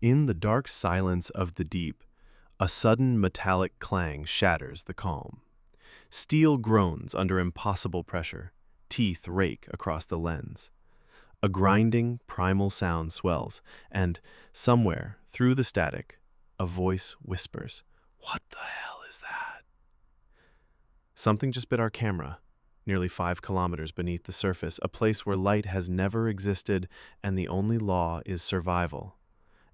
In the dark silence of the deep, a sudden metallic clang shatters the calm. Steel groans under impossible pressure, teeth rake across the lens. A grinding, primal sound swells, and, somewhere, through the static, a voice whispers, "What the hell is that?" Something just bit our camera, nearly 5 kilometers beneath the surface, a place where light has never existed and the only law is survival.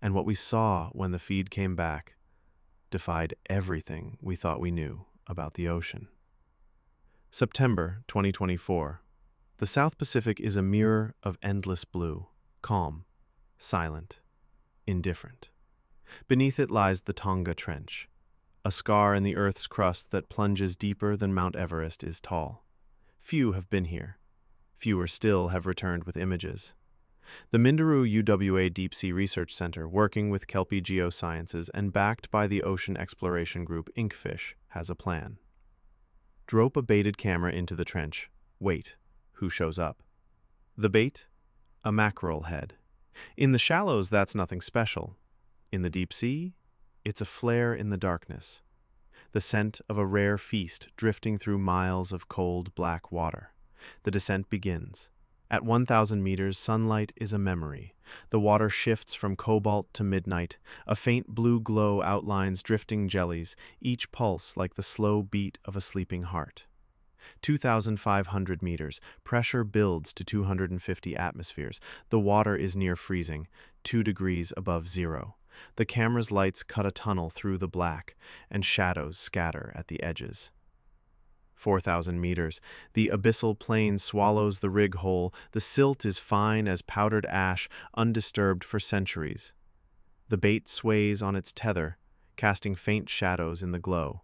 And what we saw when the feed came back defied everything we thought we knew about the ocean. September 2024. The South Pacific is a mirror of endless blue, calm, silent, indifferent. Beneath it lies the Tonga Trench, a scar in the Earth's crust that plunges deeper than Mount Everest is tall. Few have been here. Fewer still have returned with images. The Minderoo UWA Deep Sea Research Center, working with Kelpie Geosciences and backed by the ocean exploration group Inkfish, has a plan. Drop a baited camera into the trench. Wait, who shows up? The bait? A mackerel head. In the shallows, that's nothing special. In the deep sea, it's a flare in the darkness. The scent of a rare feast drifting through miles of cold black water. The descent begins. At 1,000 meters, sunlight is a memory. The water shifts from cobalt to midnight. A faint blue glow outlines drifting jellies, each pulse like the slow beat of a sleeping heart. 2,500 meters. Pressure builds to 250 atmospheres. The water is near freezing, 2 degrees above zero. The camera's lights cut a tunnel through the black, and shadows scatter at the edges. 4,000 meters. The abyssal plain swallows the rig hole. The silt is fine as powdered ash, undisturbed for centuries. The bait sways on its tether, casting faint shadows in the glow.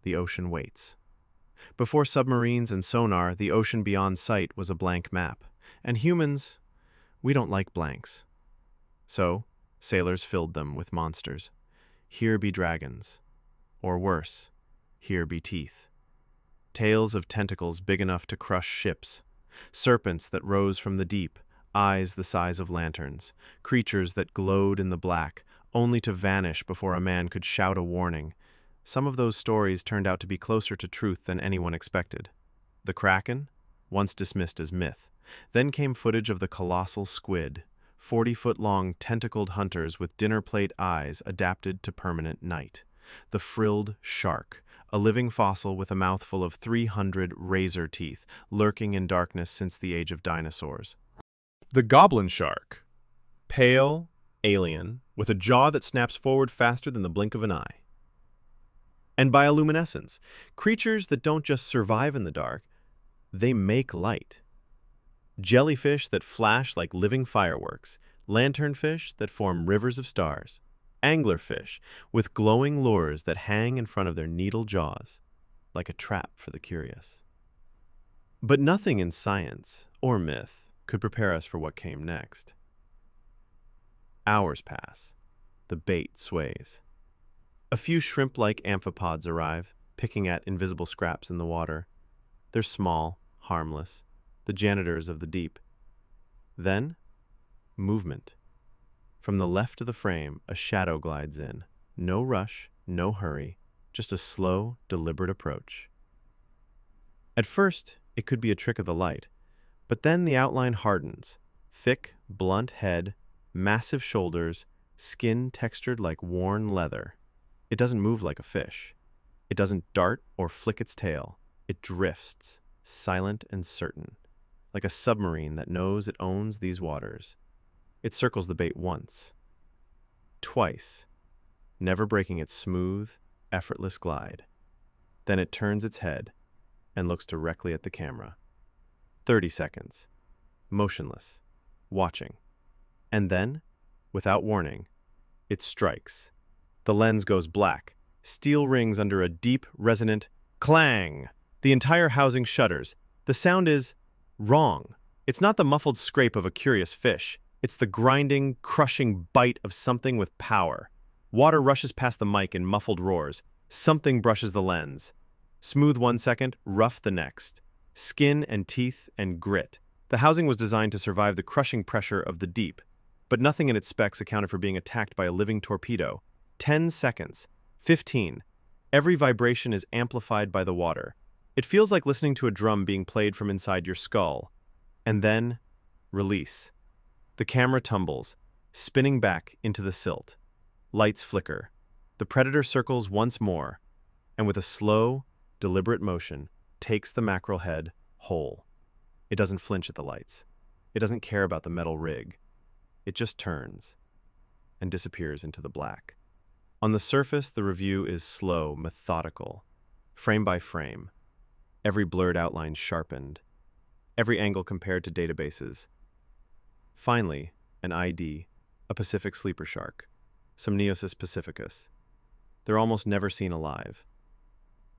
The ocean waits. Before submarines and sonar, the ocean beyond sight was a blank map. And humans, we don't like blanks. So, sailors filled them with monsters. Here be dragons. Or worse, here be teeth. Tails of tentacles big enough to crush ships. Serpents that rose from the deep, eyes the size of lanterns. Creatures that glowed in the black, only to vanish before a man could shout a warning. Some of those stories turned out to be closer to truth than anyone expected. The Kraken, once dismissed as myth. Then came footage of the colossal squid, 40-foot-long tentacled hunters with dinner plate eyes adapted to permanent night. The frilled shark, a living fossil with a mouthful of 300 razor teeth, lurking in darkness since the age of dinosaurs. The goblin shark, pale, alien, with a jaw that snaps forward faster than the blink of an eye. And bioluminescence, creatures that don't just survive in the dark, they make light. Jellyfish that flash like living fireworks, lanternfish that form rivers of stars. Anglerfish with glowing lures that hang in front of their needle jaws, like a trap for the curious. But nothing in science or myth could prepare us for what came next. Hours pass. The bait sways. A few shrimp-like amphipods arrive, picking at invisible scraps in the water. They're small, harmless, the janitors of the deep. Then, movement. From the left of the frame, a shadow glides in. No rush, no hurry, just a slow, deliberate approach. At first, it could be a trick of the light, but then the outline hardens. Thick, blunt head, massive shoulders, skin textured like worn leather. It doesn't move like a fish. It doesn't dart or flick its tail. It drifts, silent and certain, like a submarine that knows it owns these waters. It circles the bait once, twice, never breaking its smooth, effortless glide. Then it turns its head and looks directly at the camera. 30 seconds, motionless, watching. And then, without warning, it strikes. The lens goes black. Steel rings under a deep, resonant clang. The entire housing shudders. The sound is wrong. It's not the muffled scrape of a curious fish. It's the grinding, crushing bite of something with power. Water rushes past the mic in muffled roars. Something brushes the lens. Smooth 1 second, rough the next. Skin and teeth and grit. The housing was designed to survive the crushing pressure of the deep. but nothing in its specs accounted for being attacked by a living torpedo. 10 seconds. 15. Every vibration is amplified by the water. It feels like listening to a drum being played from inside your skull. And then, release. The camera tumbles, spinning back into the silt. Lights flicker. The predator circles once more, and with a slow, deliberate motion, takes the mackerel head whole. It doesn't flinch at the lights. It doesn't care about the metal rig. It just turns and disappears into the black. On the surface, the review is slow, methodical, frame by frame, every blurred outline sharpened, every angle compared to databases. Finally, an ID, a Pacific sleeper shark, some Neosis pacificus. They're almost never seen alive.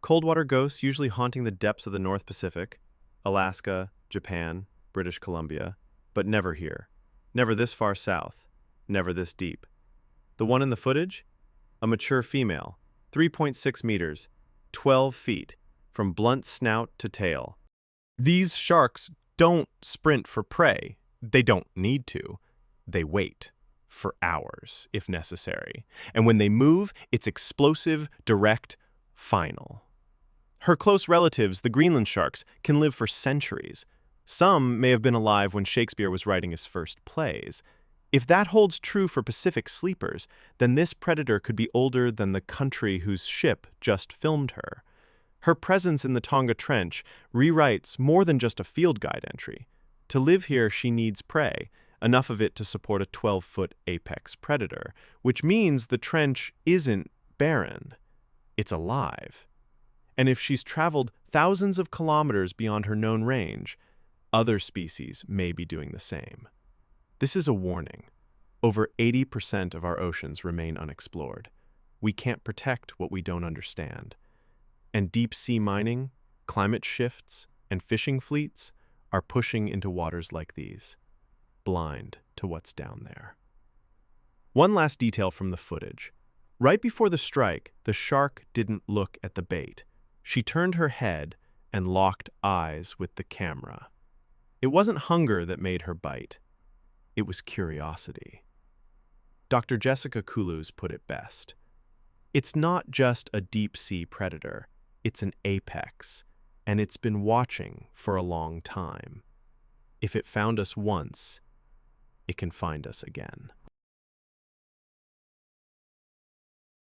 Coldwater ghosts usually haunting the depths of the North Pacific, Alaska, Japan, British Columbia, but never here. Never this far south. Never this deep. The one in the footage? A mature female, 3.6 meters, 12 feet, from blunt snout to tail. These sharks don't sprint for prey. They don't need to. They wait for hours, if necessary. And when they move, it's explosive, direct, final. Her close relatives, the Greenland sharks, can live for centuries. Some may have been alive when Shakespeare was writing his first plays. If that holds true for Pacific sleepers, then this predator could be older than the country whose ship just filmed her. Her presence in the Tonga Trench rewrites more than just a field guide entry. To live here, she needs prey, enough of it to support a 12-foot apex predator, which means the trench isn't barren. It's alive. And if she's traveled thousands of kilometers beyond her known range, other species may be doing the same. This is a warning. Over 80% of our oceans remain unexplored. We can't protect what we don't understand. And deep-sea mining, climate shifts, and fishing fleets are pushing into waters like these, blind to what's down there. One last detail from the footage. Right before the strike, the shark didn't look at the bait. She turned her head and locked eyes with the camera. It wasn't hunger that made her bite. It was curiosity. Dr. Jessica Kulus put it best. It's not just a deep-sea predator. It's an apex, and it's been watching for a long time. If it found us once, it can find us again.